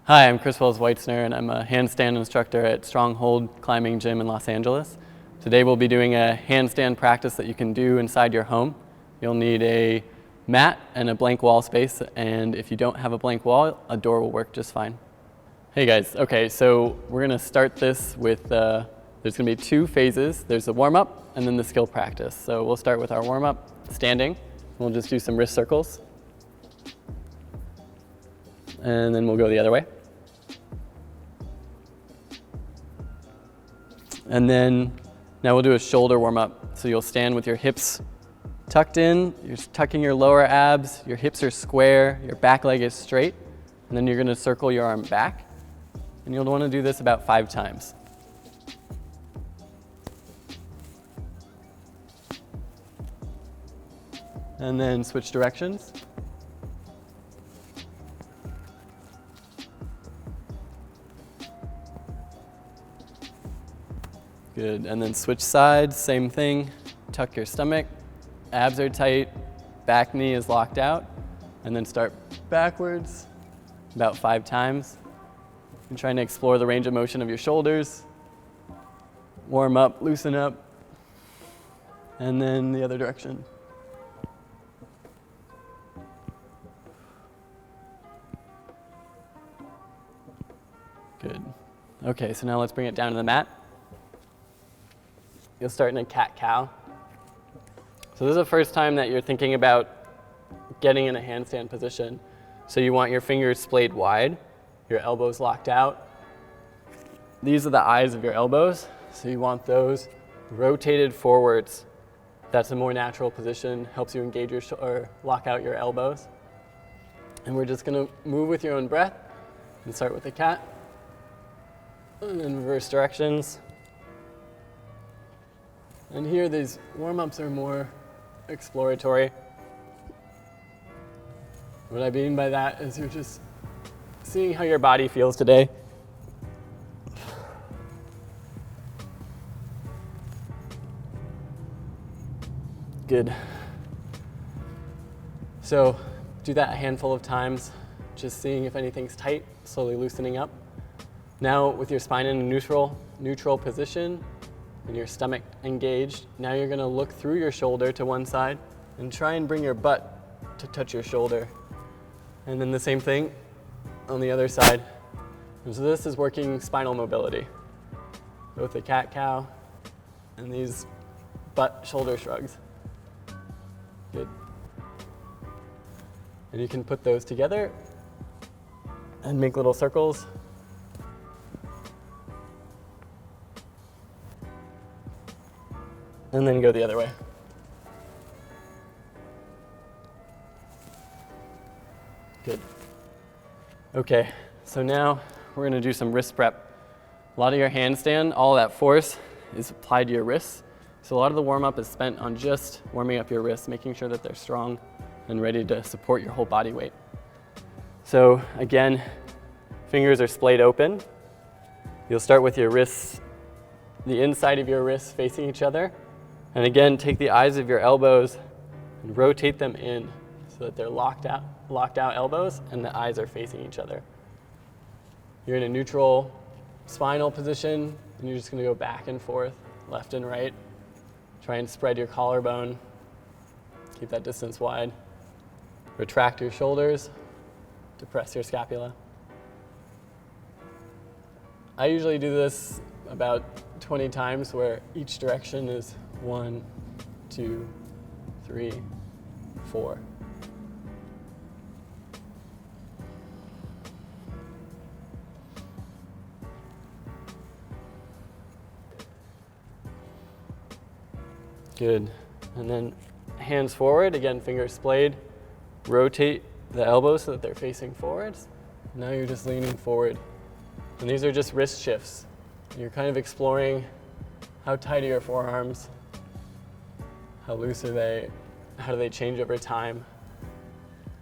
Hi, I'm Chris Wells-Weitzner, and I'm a handstand instructor at Stronghold Climbing Gym in Los Angeles. Today we'll be doing a handstand practice that you can do inside your home. You'll need a mat and a blank wall space, and if you don't have a blank wall, a door will work just fine. Hey guys, okay, so we're gonna start this with, there's gonna be two phases. There's the warm-up and then the skill practice. So we'll start with our warm-up, standing. We'll just do some wrist circles. And then we'll go the other way. And then now we'll do a shoulder warm up. So you'll stand with your hips tucked in, you're tucking your lower abs, your hips are square, your back leg is straight, and then you're gonna circle your arm back. And you'll wanna do this about 5 times. And then switch directions. Good, and then switch sides, same thing. Tuck your stomach, abs are tight, back knee is locked out, and then start backwards about 5 times. And trying to explore the range of motion of your shoulders. Warm up, loosen up, and then the other direction. Good. Okay, so now let's bring it down to the mat. You'll start in a cat-cow. So this is the first time that you're thinking about getting in a handstand position. So you want your fingers splayed wide, your elbows locked out. These are the eyes of your elbows, so you want those rotated forwards. That's a more natural position, helps you engage your or lock out your elbows. And we're just gonna move with your own breath and start with the cat, and then reverse directions. And here, these warm-ups are more exploratory. What I mean by that is you're just seeing how your body feels today. Good. So do that a handful of times, just seeing if anything's tight, slowly loosening up. Now with your spine in a neutral position, and your stomach engaged, now you're gonna look through your shoulder to one side and try and bring your butt to touch your shoulder. And then the same thing on the other side. And so this is working spinal mobility. Both the cat-cow and these butt-shoulder shrugs. Good. And you can put those together and make little circles. And then go the other way. Good. Okay, so now we're gonna do some wrist prep. A lot of your handstand, all that force is applied to your wrists. So a lot of the warm-up is spent on just warming up your wrists, making sure that they're strong and ready to support your whole body weight. So again, fingers are splayed open. You'll start with your wrists, the inside of your wrists facing each other. And again, take the eyes of your elbows and rotate them in so that they're locked out elbows and the eyes are facing each other. You're in a neutral spinal position and you're just gonna go back and forth, left and right. Try and spread your collarbone. Keep that distance wide. Retract your shoulders, depress your scapula. I usually do this about 20 times where each direction is 1, 2, 3, 4. Good. And then hands forward, again, fingers splayed. Rotate the elbows so that they're facing forwards. Now you're just leaning forward. And these are just wrist shifts. You're kind of exploring how tight are your forearms, how loose are they, how do they change over time?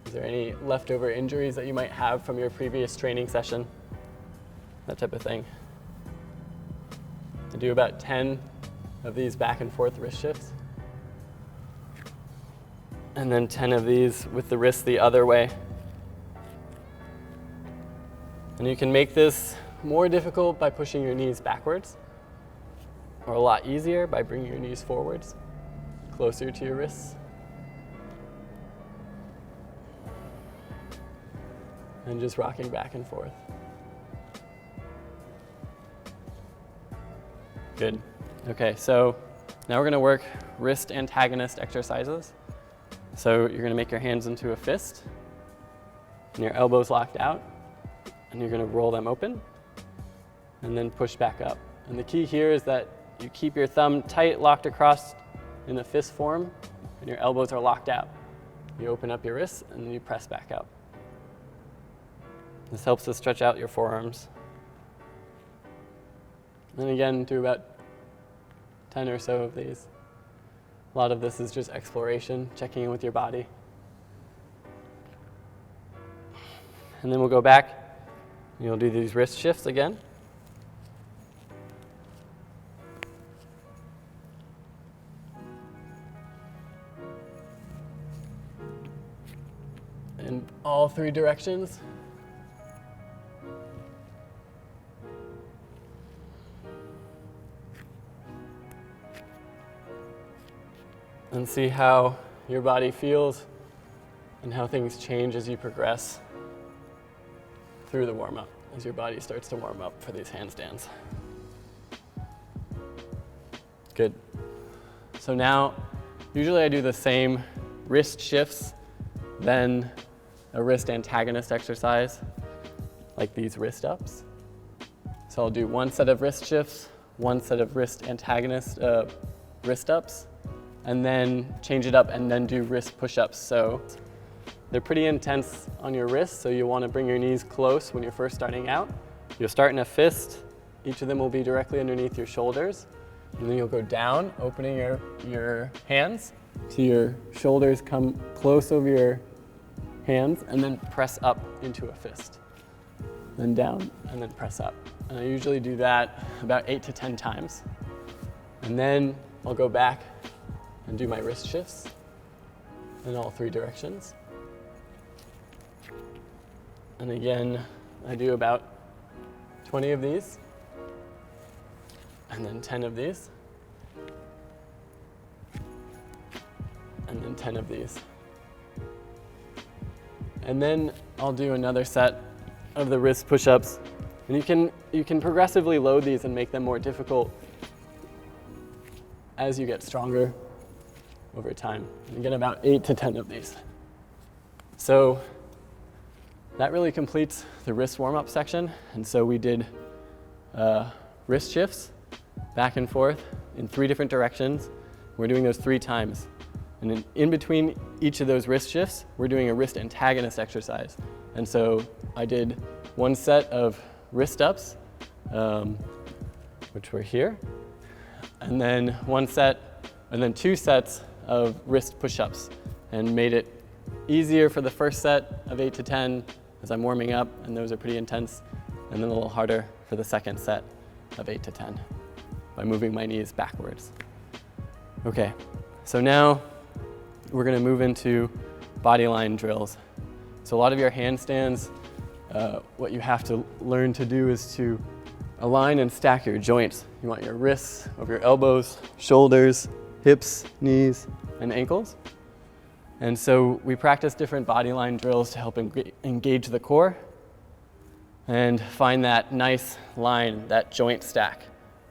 Is there any leftover injuries that you might have from your previous training session? That type of thing. I do about 10 of these back and forth wrist shifts. And then 10 of these with the wrist the other way. And you can make this more difficult by pushing your knees backwards, or a lot easier by bringing your knees forwards, closer to your wrists. And just rocking back and forth. Good. Okay, so now we're gonna work wrist antagonist exercises. So you're gonna make your hands into a fist, and your elbows locked out, and you're gonna roll them open, and then push back up. And the key here is that you keep your thumb tight, locked across in the fist form, and your elbows are locked out. You open up your wrists, and then you press back up. This helps to stretch out your forearms. And again, do about 10 or so of these. A lot of this is just exploration, checking in with your body. And then we'll go back, and you'll do these wrist shifts again. In all three directions. And see how your body feels and how things change as you progress through the warm-up, as your body starts to warm up for these handstands. Good. So now, usually I do the same wrist shifts, then a wrist antagonist exercise, like these wrist ups. So I'll do one set of wrist shifts, one set of wrist antagonist wrist ups, and then change it up and then do wrist push-ups. So they're pretty intense on your wrists, so you'll want to bring your knees close when you're first starting out. You'll start in a fist. Each of them will be directly underneath your shoulders. And then you'll go down, opening your hands so your shoulders come close over your hands, and then press up into a fist. Then down, and then press up. And I usually do that about 8 to 10 times. And then I'll go back and do my wrist shifts in all three directions. And again, I do about 20 of these, and then 10 of these, and then 10 of these. And then I'll do another set of the wrist push-ups. And you can progressively load these and make them more difficult as you get stronger over time. And get about 8 to 10 of these. So that really completes the wrist warm-up section. And so we did wrist shifts back and forth in 3 different directions. We're doing those 3 times. And in between each of those wrist shifts, we're doing a wrist antagonist exercise. And so I did one set of wrist ups, which were here, and then and then 2 sets of wrist push-ups, and made it easier for the first set of 8 to 10 as I'm warming up, and those are pretty intense, and then a little harder for the second set of 8 to 10 by moving my knees backwards. Okay, so now we're gonna move into bodyline drills. So a lot of your handstands, what you have to learn to do is to align and stack your joints. You want your wrists over your elbows, shoulders, hips, knees, and ankles. And so we practice different bodyline drills to help engage the core and find that nice line, that joint stack.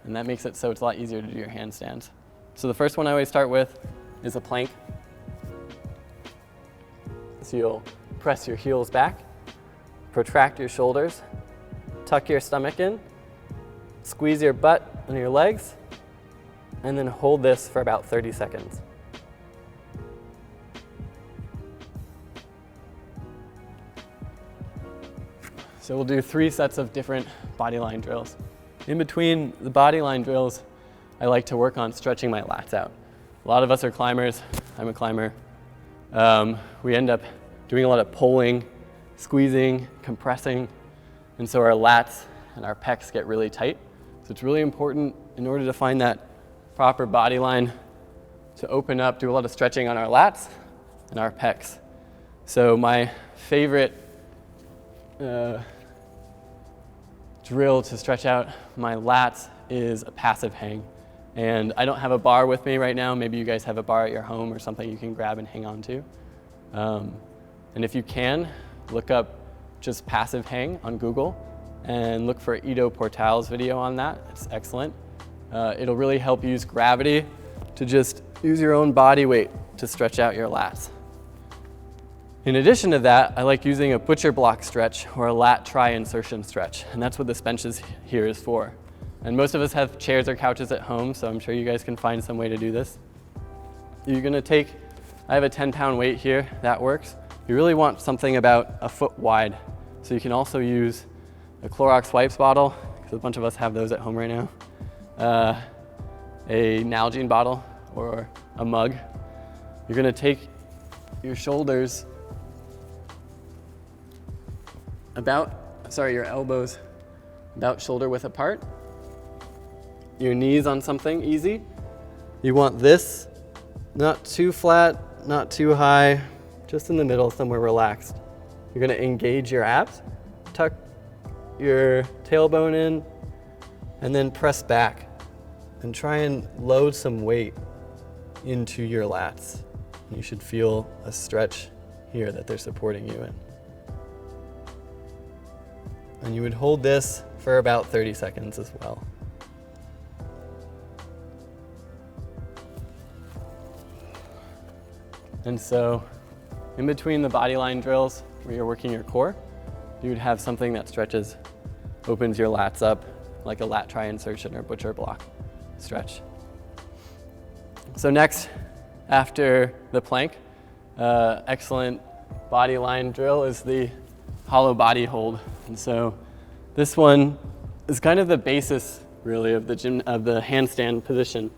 And that makes it so it's a lot easier to do your handstands. So the first one I always start with is a plank. So you'll press your heels back, protract your shoulders, tuck your stomach in, squeeze your butt and your legs, and then hold this for about 30 seconds. So we'll do 3 sets of different bodyline drills. In between the bodyline drills, I like to work on stretching my lats out. A lot of us are climbers. I'm a climber. We end up doing a lot of pulling, squeezing, compressing, and so our lats and our pecs get really tight. So it's really important in order to find that proper body line to open up, do a lot of stretching on our lats and our pecs. So my favorite drill to stretch out my lats is a passive hang. And I don't have a bar with me right now. Maybe you guys have a bar at your home or something you can grab and hang on to. And if you can, look up just passive hang on Google and look for Ido Portal's video on that. It's excellent. It'll really help use gravity to just use your own body weight to stretch out your lats. In addition to that, I like using a butcher block stretch or a lat-tri insertion stretch, and that's what this bench here is for. And most of us have chairs or couches at home, so I'm sure you guys can find some way to do this. You're gonna take, I have a 10-pound weight here, that works. You really want something about a foot wide, so you can also use a Clorox wipes bottle, because a bunch of us have those at home right now, a Nalgene bottle or a mug. You're gonna take your shoulders your elbows about shoulder width apart. Your knees on something easy. You want this not too flat, not too high, just in the middle, somewhere relaxed. You're gonna engage your abs, tuck your tailbone in, and then press back. And try and load some weight into your lats. You should feel a stretch here that they're supporting you in. And you would hold this for about 30 seconds as well. And so, in between the bodyline drills where you're working your core, you would have something that stretches, opens your lats up, like a lat-tri insertion or butcher block stretch. So next, after the plank, excellent bodyline drill is the hollow body hold. And so this one is kind of the basis, really, of the handstand position.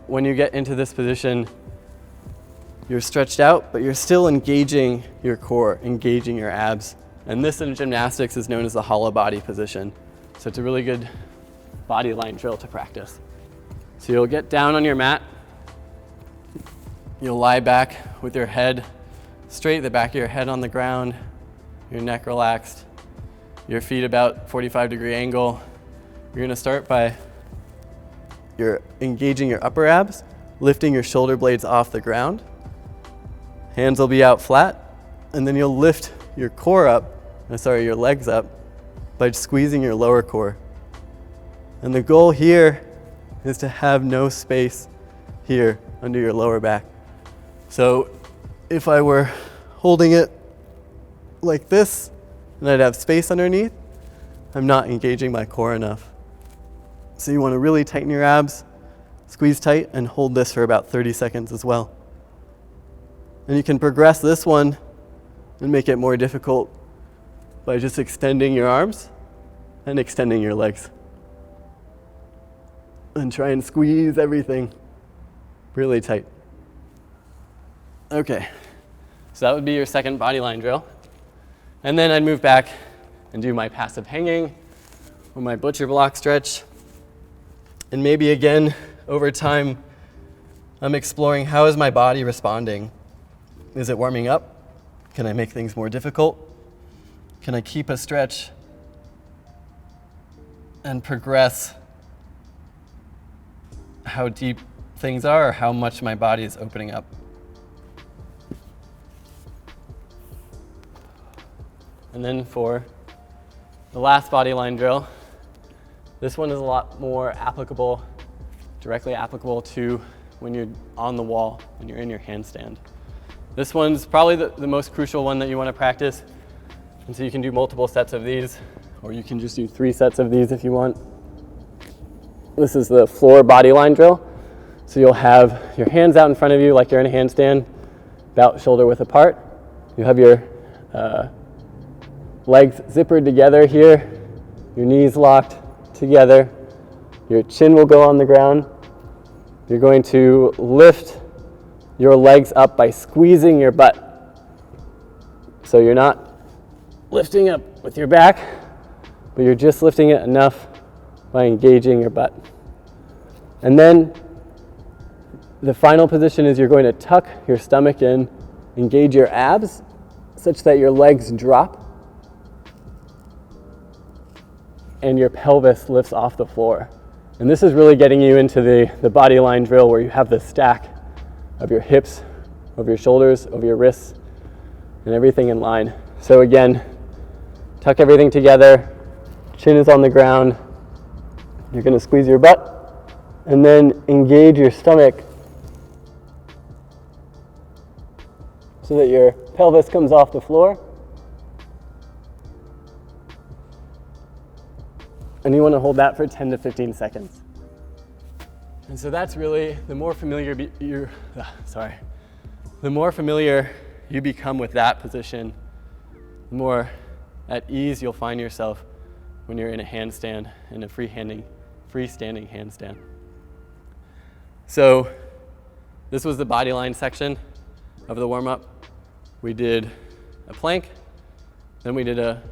When you get into this position, you're stretched out, but you're still engaging your core, engaging your abs. And this in gymnastics is known as the hollow body position. So it's a really good bodyline drill to practice. So you'll get down on your mat. You'll lie back with your head straight, the back of your head on the ground, your neck relaxed, your feet about 45-degree angle. You're gonna start by engaging your upper abs, lifting your shoulder blades off the ground. Hands will be out flat, and then you'll lift your your legs up by squeezing your lower core. And the goal here is to have no space here under your lower back. So if I were holding it like this, and I'd have space underneath, I'm not engaging my core enough. So you want to really tighten your abs, squeeze tight, and hold this for about 30 seconds as well. And you can progress this one and make it more difficult by just extending your arms and extending your legs. And try and squeeze everything really tight. Okay, so that would be your second bodyline drill. And then I'd move back and do my passive hanging or my butcher block stretch. And maybe again, over time, I'm exploring how is my body responding? Is it warming up? Can I make things more difficult? Can I keep a stretch and progress how deep things are or how much my body is opening up? And then for the last bodyline drill, this one is a lot more applicable, directly applicable to when you're on the wall, when you're in your handstand. This one's probably the most crucial one that you want to practice. And so you can do multiple sets of these, or you can just do 3 sets of these if you want. This is the floor bodyline drill. So you'll have your hands out in front of you like you're in a handstand, about shoulder width apart. You have your legs zippered together here, your knees locked together, your chin will go on the ground. You're going to lift your legs up by squeezing your butt. So you're not lifting up with your back, but you're just lifting it enough by engaging your butt. And then the final position is you're going to tuck your stomach in, engage your abs such that your legs drop. and your pelvis lifts off the floor. And this is really getting you into the bodyline drill where you have the stack of your hips, of your shoulders, of your wrists, and everything in line. So again, tuck everything together, chin is on the ground, you're gonna squeeze your butt, and then engage your stomach so that your pelvis comes off the floor. And you want to hold that for 10 to 15 seconds. And so that's really, the more familiar you become with that position, the more at ease you'll find yourself when you're in a handstand, in a freestanding handstand. So this was the bodyline section of the warm-up. We did a plank, then we did a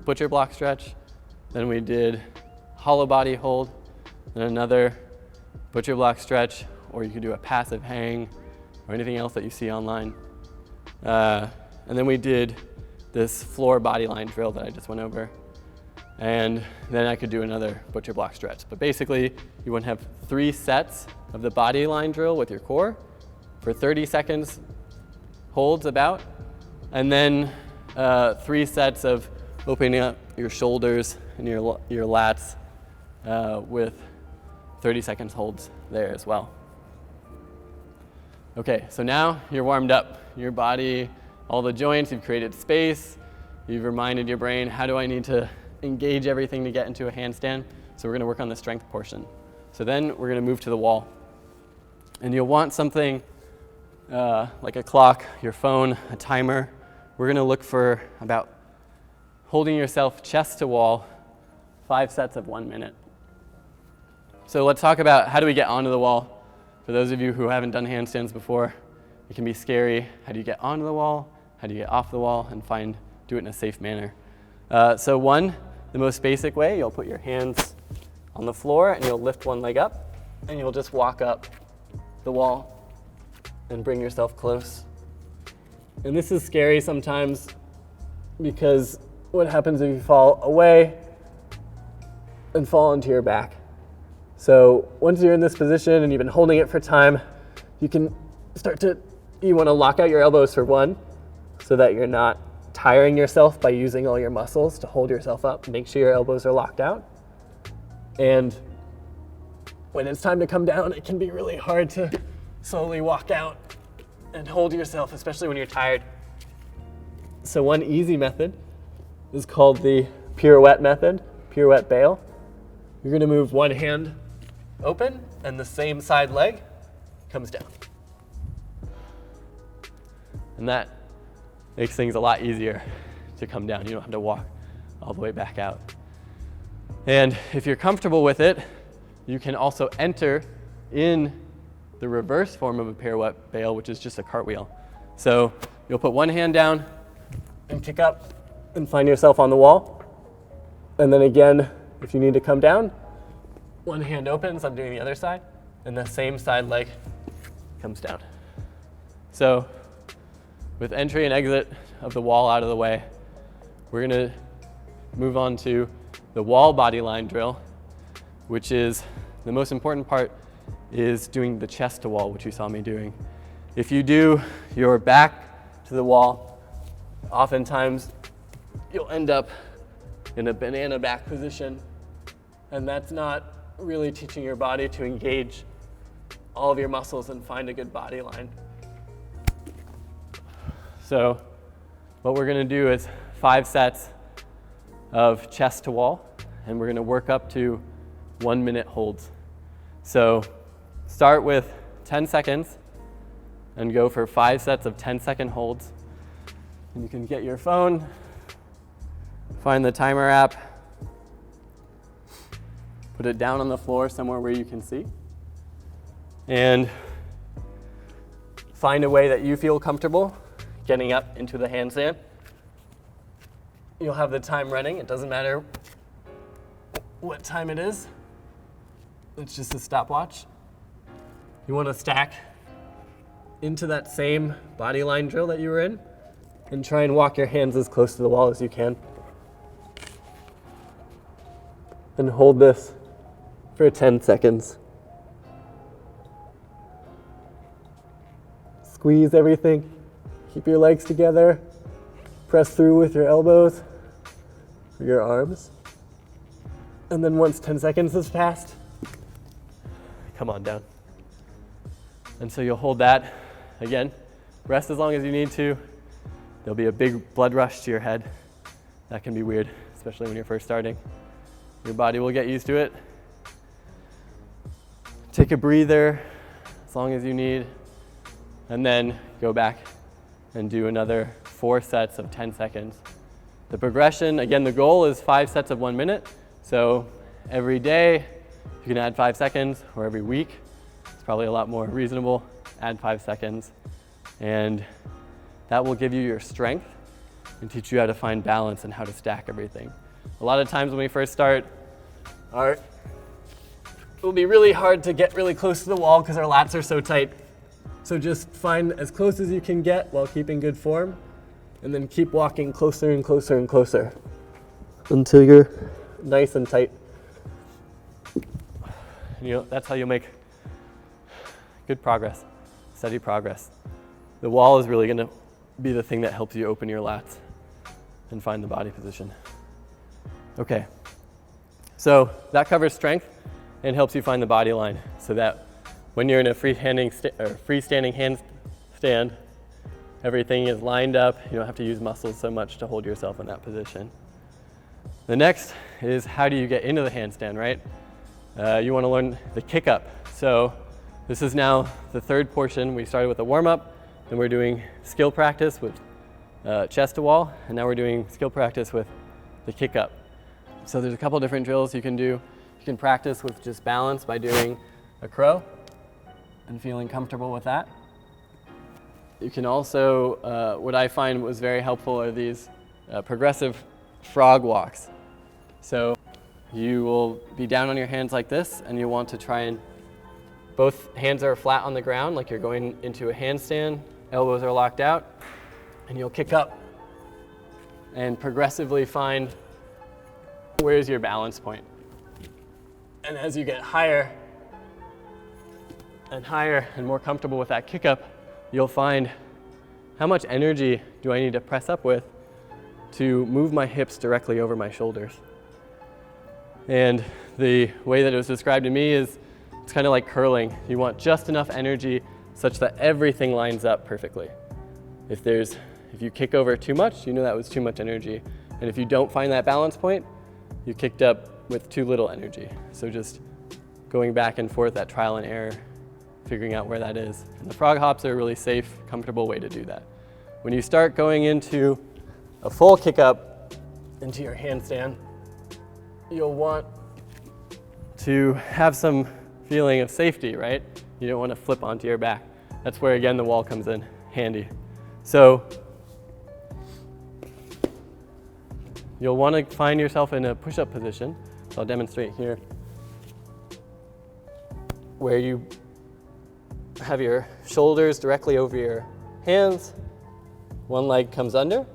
butcher block stretch, then we did hollow body hold, then another butcher block stretch, or you could do a passive hang or anything else that you see online. And then we did this floor bodyline drill that I just went over. And then I could do another butcher block stretch. But basically, you want to have 3 sets of the bodyline drill with your core for 30 seconds holds about, and then 3 sets of opening up your shoulders and your lats with 30 seconds holds there as well. Okay, so now you're warmed up. Your body, all the joints, you've created space, you've reminded your brain, how do I need to engage everything to get into a handstand? So we're gonna work on the strength portion. So then we're gonna move to the wall. And you'll want something like a clock, your phone, a timer. We're gonna look for about holding yourself chest to wall, 5 sets of 1 minute. So let's talk about how do we get onto the wall. For those of you who haven't done handstands before, it can be scary. How do you get onto the wall? How do you get off the wall and do it in a safe manner? So one, the most basic way, you'll put your hands on the floor and you'll lift one leg up and you'll just walk up the wall and bring yourself close. And this is scary sometimes because what happens if you fall away and fall onto your back? So once you're in this position and you've been holding it for time, you want to lock out your elbows for 1 so that you're not tiring yourself by using all your muscles to hold yourself up. Make sure your elbows are locked out. And when it's time to come down, it can be really hard to slowly walk out and hold yourself, especially when you're tired. So one easy method is called the pirouette method, pirouette bail. You're gonna move one hand open and the same side leg comes down. And that makes things a lot easier to come down. You don't have to walk all the way back out. And if you're comfortable with it, you can also enter in the reverse form of a pirouette bail, which is just a cartwheel. So you'll put one hand down and kick up and find yourself on the wall. And then again, if you need to come down, one hand opens, I'm doing the other side, and the same side leg comes down. So with entry and exit of the wall out of the way, we're gonna move on to the wall bodyline drill, which is the most important part is doing the chest to wall, which you saw me doing. If you do your back to the wall, oftentimes you'll end up in a banana back position, and that's not really teaching your body to engage all of your muscles and find a good body line. So what we're gonna do is 5 sets of chest to wall, and we're gonna work up to 1 minute holds. So start with 10 seconds and go for 5 sets of 10-second holds. And you can get your phone, find the timer app, put it down on the floor somewhere where you can see, and find a way that you feel comfortable getting up into the handstand. You'll have the time running. It doesn't matter what time it is. It's just a stopwatch. You want to stack into that same bodyline drill that you were in and try and walk your hands as close to the wall as you can. and hold this for 10 seconds. Squeeze everything, keep your legs together, press through with your elbows, your arms. And then once 10 seconds has passed, come on down. And so you'll hold that. Again, rest as long as you need to. There'll be a big blood rush to your head. That can be weird, especially when you're first starting. Your body will get used to it. Take a breather as long as you need, and then go back and do another 4 sets of 10 seconds. The progression, again, the goal is 5 sets of 1 minute. So every day, you can add 5 seconds, or every week. It's probably a lot more reasonable. Add 5 seconds. And that will give you your strength and teach you how to find balance and how to stack everything. A lot of times when we first start, it will be really hard to get really close to the wall because our lats are so tight. So just find as close as you can get while keeping good form, and then keep walking closer and closer and closer until you're nice and tight. That's how you'll make good progress, steady progress. The wall is really going to be the thing that helps you open your lats and find the body position. Okay, so that covers strength and helps you find the body line, so that when you're in a freestanding handstand, everything is lined up. You don't have to use muscles so much to hold yourself in that position. The next is, how do you get into the handstand, right? You want to learn the kick up. So this is now the third portion. We started with a warm-up, then we're doing skill practice with chest to wall, and now we're doing skill practice with the kick up. So there's a couple different drills you can do. You can practice with just balance by doing a crow and feeling comfortable with that. You can also, what I find was very helpful are these progressive frog walks. So you will be down on your hands like this, and you want to try and, both hands are flat on the ground like you're going into a handstand, elbows are locked out, and you'll kick up and progressively find where's your balance point. And as you get higher and higher and more comfortable with that kick up, you'll find, how much energy do I need to press up with to move my hips directly over my shoulders? And the way that it was described to me is, it's kind of like curling. You want just enough energy such that everything lines up perfectly. If you kick over too much, you know that was too much energy. And if you don't find that balance point, you kicked up with too little energy. So just going back and forth, that trial and error, figuring out where that is. And the frog hops are a really safe, comfortable way to do that. When you start going into a full kick up into your handstand, you'll want to have some feeling of safety, right? You don't want to flip onto your back. That's where, again, the wall comes in handy. So you'll want to find yourself in a push-up position. So I'll demonstrate here, where you have your shoulders directly over your hands, one leg comes under,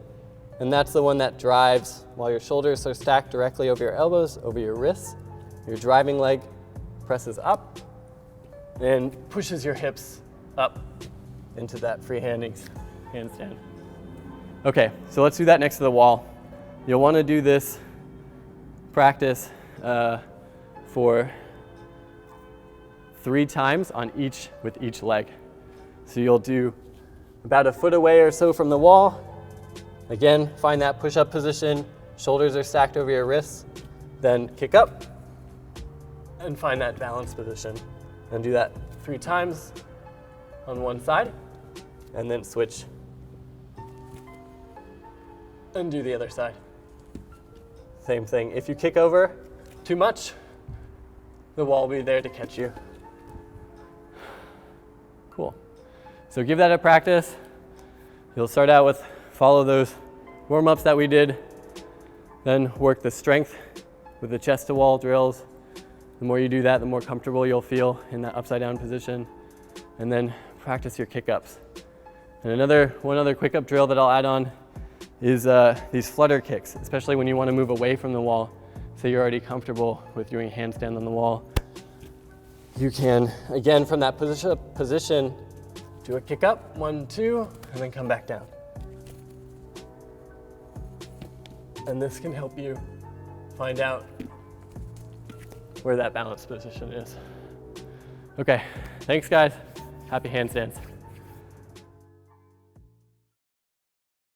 and that's the one that drives while your shoulders are stacked directly over your elbows, over your wrists. Your driving leg presses up and pushes your hips up into that freehand handstand. Okay, so let's do that next to the wall. You'll want to do this practice for 3 times with each leg. So you'll do about a foot away or so from the wall. Again, find that push-up position. Shoulders are stacked over your wrists. Then kick up and find that balance position. And do that 3 times on one side, and then switch and do the other side. Same thing. If you kick over too much, the wall will be there to catch you. Cool. So give that a practice. You'll start out with, follow those warm-ups that we did, then work the strength with the chest to wall drills. The more you do that, the more comfortable you'll feel in that upside down position. And then practice your kick-ups. And one other quick up drill that I'll add on is these flutter kicks, especially when you want to move away from the wall. So say you're already comfortable with doing handstand on the wall, you can, again, from that position, do a kick up, 1, 2, and then come back down. And this can help you find out where that balance position is. Okay, thanks guys. Happy handstands.